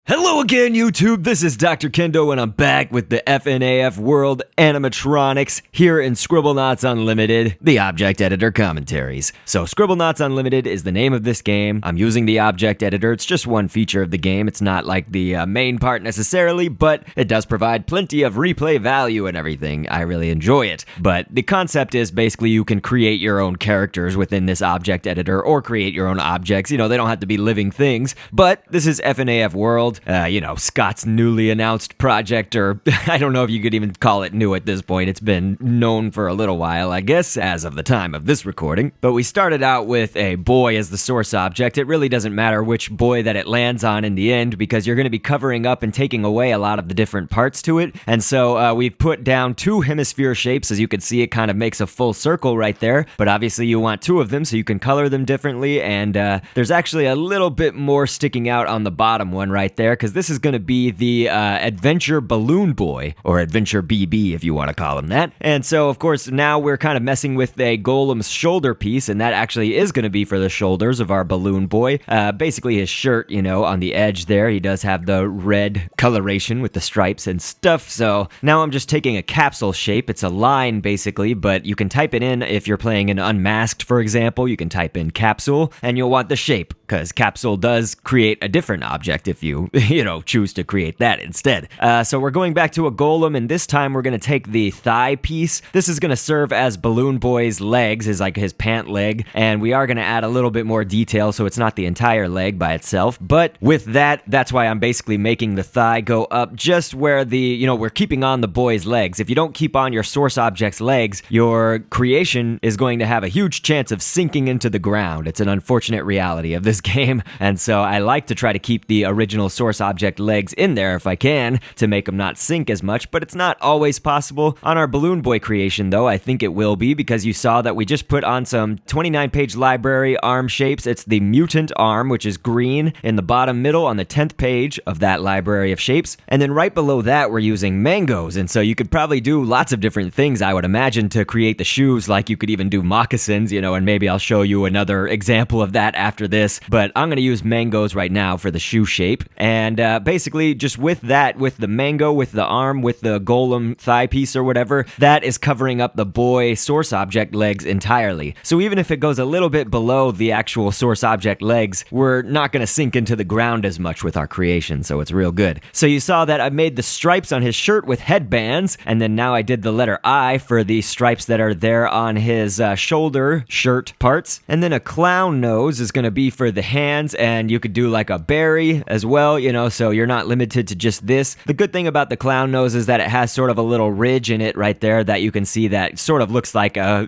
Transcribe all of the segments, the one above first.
Hello again, YouTube. This is Dr. Kendo, and I'm back with the FNaF World Animatronics here in Scribblenauts Unlimited, the Object Editor Commentaries. So, Scribblenauts Unlimited is the name of this game. I'm using the Object Editor. It's just one feature of the game. It's not like the main part necessarily, but it does provide plenty of replay value and everything. I really enjoy it. But the concept is basically you can create your own characters within this Object Editor or create your own objects. You know, they don't have to be living things, but this is FNaF World. Scott's newly announced project, or I don't know if you could even call it new at this point. It's been known for a little while, I guess, as of the time of this recording. But we started out with a boy as the source object. It really doesn't matter which boy that it lands on in the end, because you're going to be covering up and taking away a lot of the different parts to it. And so we've put down two hemisphere shapes. As you can see, it kind of makes a full circle right there. But obviously you want two of them, so you can color them differently. And there's actually a little bit more sticking out on the bottom one right there, because this is going to be the Adventure Balloon Boy, or Adventure BB if you want to call him that. And so, of course, now we're kind of messing with a Golem's shoulder piece, and that actually is going to be for the shoulders of our Balloon Boy. Basically his shirt, you know, on the edge there, he does have the red coloration with the stripes and stuff. So now I'm just taking a capsule shape. It's a line, basically, but you can type it in if you're playing an unmasked, for example. You can type in capsule, and you'll want the shape, because capsule does create a different object if you choose to create that instead. So we're going back to a golem, and this time we're going to take the thigh piece. This is going to serve as Balloon Boy's legs, his pant leg, and we are going to add a little bit more detail so it's not the entire leg by itself. But with that, that's why I'm basically making the thigh go up just where we're keeping on the boy's legs. If you don't keep on your source object's legs, your creation is going to have a huge chance of sinking into the ground. It's an unfortunate reality of this game, and so I like to try to keep the original source object legs in there if I can to make them not sink as much, but it's not always possible. On our Balloon Boy creation, though, I think it will be, because you saw that we just put on some 29-page library arm shapes. It's the mutant arm, which is green in the bottom middle on the 10th page of that library of shapes, and then right below that we're using mangoes, and so you could probably do lots of different things, I would imagine, to create the shoes. Like you could even do moccasins, and maybe I'll show you another example of that after this, but I'm going to use mangoes right now for the shoe shape. And basically just with that, with the mango, with the arm, with the golem thigh piece or whatever, that is covering up the boy source object legs entirely. So even if it goes a little bit below the actual source object legs, we're not going to sink into the ground as much with our creation, so it's real good. So you saw that I made the stripes on his shirt with headbands, and then now I did the letter I for the stripes that are there on his shoulder shirt parts. And then a clown nose is going to be for the hands, and you could do like a berry as well, so you're not limited to just this. The good thing about the clown nose is that it has sort of a little ridge in it right there that you can see that sort of looks like a,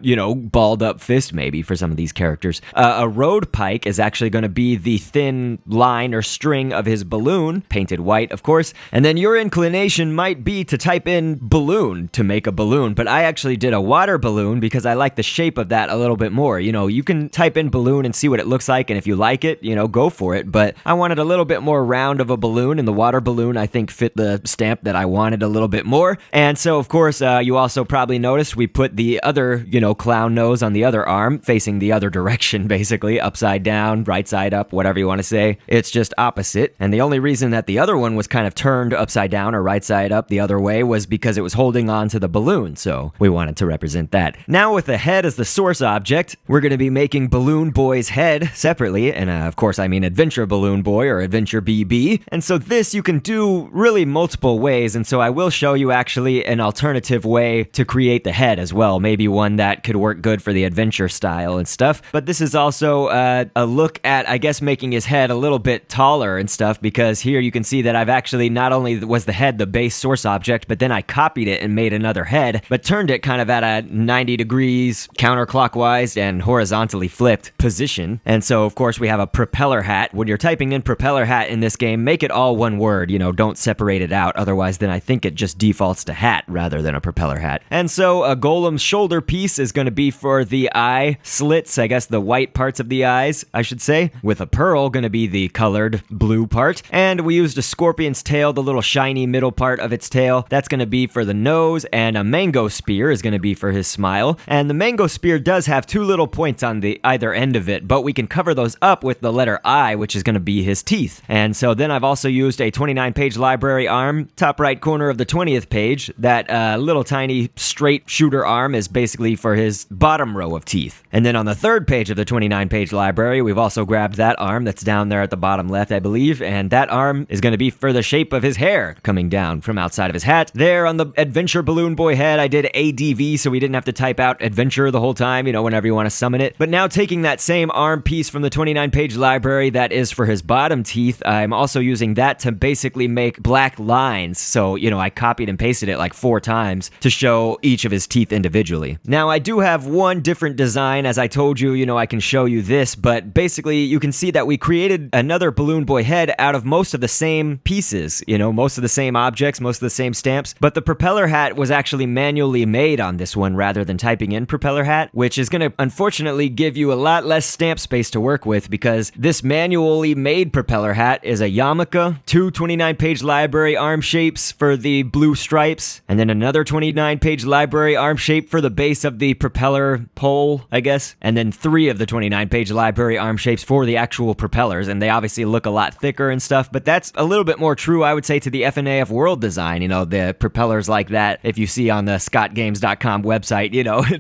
balled up fist maybe for some of these characters. A road pike is actually going to be the thin line or string of his balloon, painted white, of course. And then your inclination might be to type in balloon to make a balloon, but I actually did a water balloon because I like the shape of that a little bit more. You can type in balloon and see what it looks like, and if you like it, go for it. But I wanted a little bit more round of a balloon, and the water balloon I think fit the stamp that I wanted a little bit more. And so of course you also probably noticed we put the other clown nose on the other arm, facing the other direction, basically upside down, right side up, whatever you want to say. It's just opposite. And the only reason that the other one was kind of turned upside down or right side up the other way was because it was holding on to the balloon, so we wanted to represent that. Now with the head as the source object, we're going to be making Balloon Boy's head separately, and of course I mean Adventure Balloon Boy or Adventure BB. And so this you can do really multiple ways, and so I will show you actually an alternative way to create the head as well, maybe one that could work good for the adventure style and stuff. But this is also a look at, I guess, making his head a little bit taller and stuff, because here you can see that I've actually, not only was the head the base source object, but then I copied it and made another head, but turned it kind of at a 90 degrees counterclockwise and horizontally flipped position. And so of course we have a propeller hat. When you're typing in propeller hat in this game, make it all one word, don't separate it out, otherwise then I think it just defaults to hat rather than a propeller hat. And so a Golem's shoulder piece is going to be for the eye slits, I guess the white parts of the eyes, I should say, with a pearl going to be the colored blue part. And we used a scorpion's tail, the little shiny middle part of its tail, that's going to be for the nose, and a mango spear is going to be for his smile. And the mango spear does have two little points on the either end of it, but we can cover those up with the letter I, which is going to be his teeth. And so then then I've also used a 29-page library arm. Top right corner of the 20th page, that little tiny straight shooter arm is basically for his bottom row of teeth. And then on the third page of the 29-page library, we've also grabbed that arm that's down there at the bottom left, I believe, and that arm is going to be for the shape of his hair coming down from outside of his hat. There on the Adventure Balloon Boy head, I did ADV, so we didn't have to type out Adventure the whole time, whenever you want to summon it. But now taking that same arm piece from the 29-page library that is for his bottom teeth, I'm also using that to basically make black lines. So, I copied and pasted it like 4 times to show each of his teeth individually. Now, I do have one different design. As I told you, I can show you this, but basically you can see that we created another Balloon Boy head out of most of the same pieces, most of the same objects, most of the same stamps, but the propeller hat was actually manually made on this one rather than typing in propeller hat, which is going to unfortunately give you a lot less stamp space to work with because this manually made propeller hat is a yarmulke, 2 29-page library arm shapes for the blue stripes, and then another 29-page library arm shape for the base of the propeller pole, I guess, and then 3 of the 29-page library arm shapes for the actual propellers, and they obviously look a lot thicker and stuff, but that's a little bit more true, I would say, to the FNaF world design, the propellers like that, if you see on the scottgames.com website,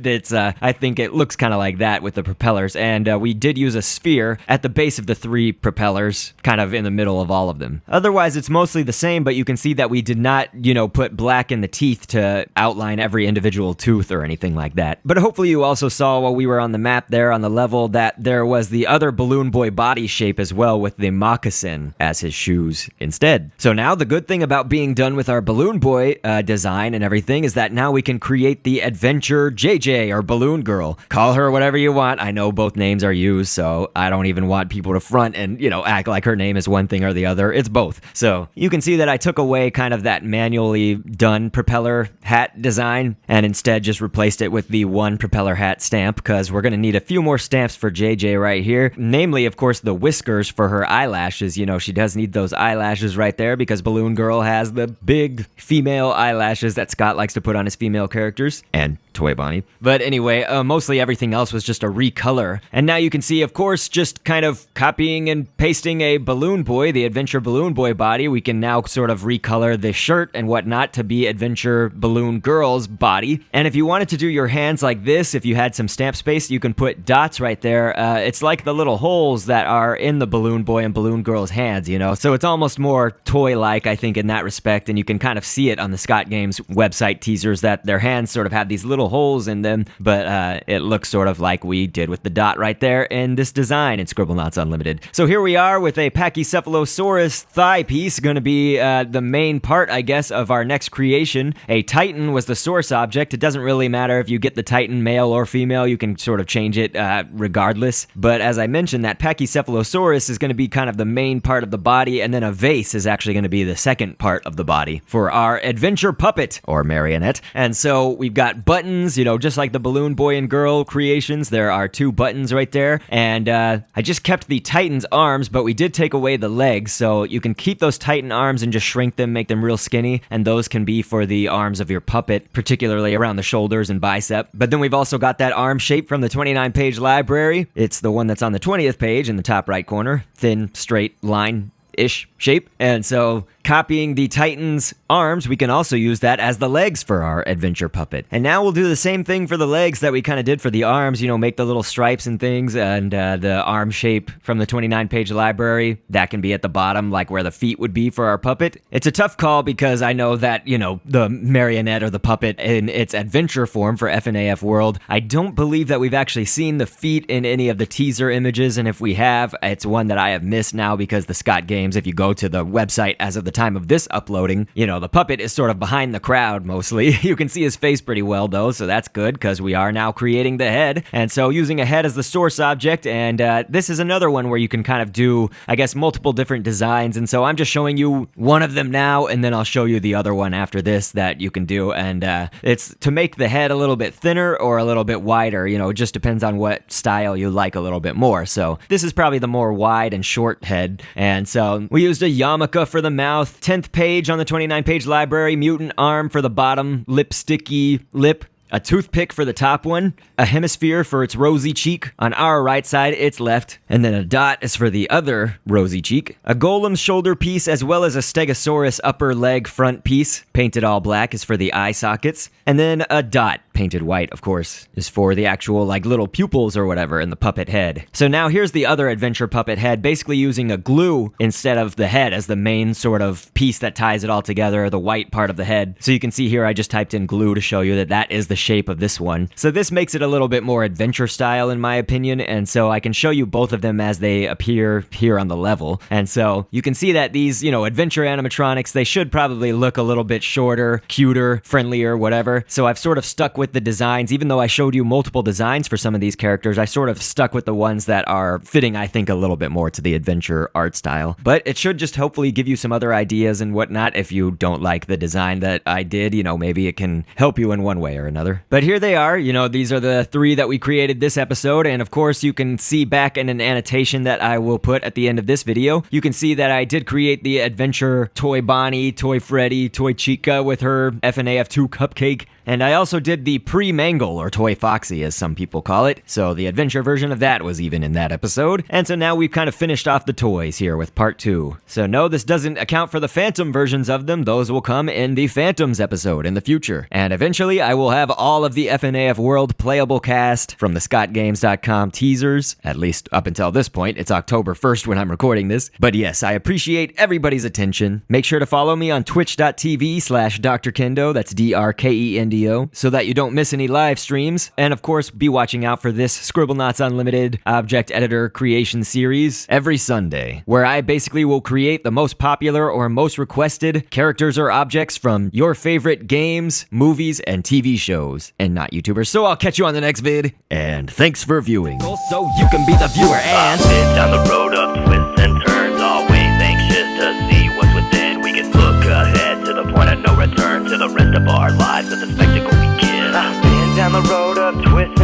it's, I think it looks kind of like that with the propellers, and we did use a sphere at the base of the 3 propellers, kind of in the middle of all of them. Otherwise, it's mostly the same, but you can see that we did not, put black in the teeth to outline every individual tooth or anything like that. But hopefully you also saw while we were on the map there on the level that there was the other Balloon Boy body shape as well with the moccasin as his shoes instead. So now the good thing about being done with our Balloon Boy design and everything is that now we can create the Adventure JJ or Balloon Girl. Call her whatever you want. I know both names are used, so I don't even want people to front and, act like her name is one thing or the other. It's both. So you can see that I took away kind of that manually done propeller hat design and instead just replaced it with the one propeller hat stamp because we're going to need a few more stamps for JJ right here. Namely, of course, the whiskers for her eyelashes. She does need those eyelashes right there because Balloon Girl has the big female eyelashes that Scott likes to put on his female characters. And Toy Bonnie. But anyway, mostly everything else was just a recolor. And now you can see, of course, just kind of copying and pasting a Balloon Boy, the Adventure Balloon Boy body. We can now sort of recolor the shirt and whatnot to be Adventure Balloon Girl's body. And if you wanted to do your hands like this, if you had some stamp space, you can put dots right there. It's like the little holes that are in the Balloon Boy and Balloon Girl's hands, So it's almost more toy-like, I think, in that respect. And you can kind of see it on the Scott Games website teasers that their hands sort of have these little holes in them, but it looks sort of like we did with the dot right there in this design in Scribblenauts Unlimited. So here we are with a Pachycephalosaurus thigh piece, going to be the main part, I guess, of our next creation. A Titan was the source object. It doesn't really matter if you get the Titan male or female, you can sort of change it regardless. But as I mentioned, that Pachycephalosaurus is going to be kind of the main part of the body, and then a vase is actually going to be the second part of the body for our adventure puppet or marionette. And so we've got buttons, just like the Balloon Boy and Girl creations, there are 2 buttons right there. And I just kept the Titan's arms, but we did take away the legs, so you can keep those Titan arms and just shrink them, make them real skinny, and those can be for the arms of your puppet, particularly around the shoulders and bicep. But then we've also got that arm shape from the 29-page library. It's the one that's on the 20th page in the top right corner. Thin, straight line-ish shape. And so copying the Titan's arms, we can also use that as the legs for our adventure puppet. And now we'll do the same thing for the legs that we kind of did for the arms, make the little stripes and things, and the arm shape from the 29-page library, that can be at the bottom, like where the feet would be for our puppet. It's a tough call because I know that, the marionette or the puppet in its adventure form for FNaF World, I don't believe that we've actually seen the feet in any of the teaser images, and if we have, it's one that I have missed now because the Scott Games, if you go to the website as of the time of this uploading, the puppet is sort of behind the crowd mostly. You can see his face pretty well though, so that's good because we are now creating the head. And so using a head as the source object, and this is another one where you can kind of do, I guess, multiple different designs. And so I'm just showing you one of them now, and then I'll show you the other one after this that you can do. And it's to make the head a little bit thinner or a little bit wider. It just depends on what style you like a little bit more. So this is probably the more wide and short head. And so we used a yarmulke for the mouth, 10th page on the 29-page library, mutant arm for the bottom, lipsticky lip, a toothpick for the top one, a hemisphere for its rosy cheek. On our right side, its left. And then a dot is for the other rosy cheek. A golem's shoulder piece as well as a stegosaurus upper leg front piece, painted all black, is for the eye sockets. And then a dot, painted white, of course, is for the actual like little pupils or whatever in the puppet head. So now here's the other adventure puppet head, basically using a glue instead of the head as the main sort of piece that ties it all together, the white part of the head. So you can see here I just typed in glue to show you that that is the shape of this one. So this makes it a little bit more adventure style in my opinion, and so I can show you both of them as they appear here on the level. And so you can see that these, adventure animatronics, they should probably look a little bit shorter, cuter, friendlier, whatever. So I've sort of stuck with the designs. Even though I showed you multiple designs for some of these characters, I sort of stuck with the ones that are fitting, I think, a little bit more to the adventure art style. But it should just hopefully give you some other ideas and whatnot. If you don't like the design that I did, maybe it can help you in one way or another. But here they are. These are the 3 that we created this episode. And of course, you can see back in an annotation that I will put at the end of this video, you can see that I did create the adventure Toy Bonnie, Toy Freddy, Toy Chica with her FNaF 2 cupcake. And I also did the pre-Mangle, or Toy Foxy as some people call it, so the adventure version of that was even in that episode. And so now we've kind of finished off the toys here with part 2. So no, this doesn't account for the Phantom versions of them. Those will come in the Phantoms episode in the future. And eventually I will have all of the FNaF World playable cast from the ScottGames.com teasers, at least up until this point. It's October 1st when I'm recording this. But yes, I appreciate everybody's attention. Make sure to follow me on twitch.tv/DrKendo, that's DrKenDO, so that you don't miss any live streams. And of course, be watching out for this Scribblenauts Unlimited object editor creation series every Sunday, where I basically will create the most popular or most requested characters or objects from your favorite games, movies, and TV shows, and not YouTubers. So I'll catch you on the next vid, and thanks for viewing. So you can be the viewer and down the road of twists and turns, always anxious to see what's within. We can look ahead to the point of no return, to the rest of our lives, and the spectacle we give. I've been down the road of twists